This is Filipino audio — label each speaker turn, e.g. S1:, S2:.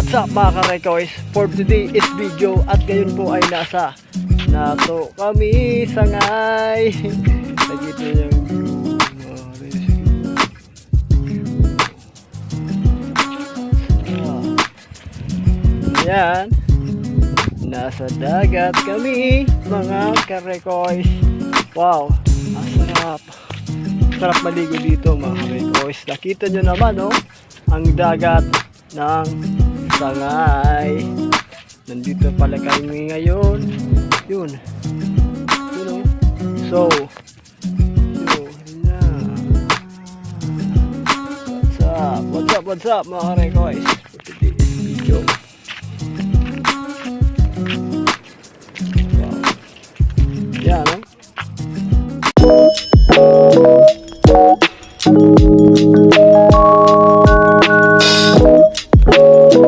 S1: What's up mga ka-rekoys? For today is video at ngayon po ay nasa Nato kami Sangay. Nakita niyo yung yan. Nasa dagat kami mga ka-rekoys. Wow, ang sarap. Sarap maligo dito mga ka-rekoys. Nakita nyo naman oh, ang dagat ng Sangay. Nandito pala kami ngayon. Yun. Yun oh. So, yeah. What's up mga ka-rekoys?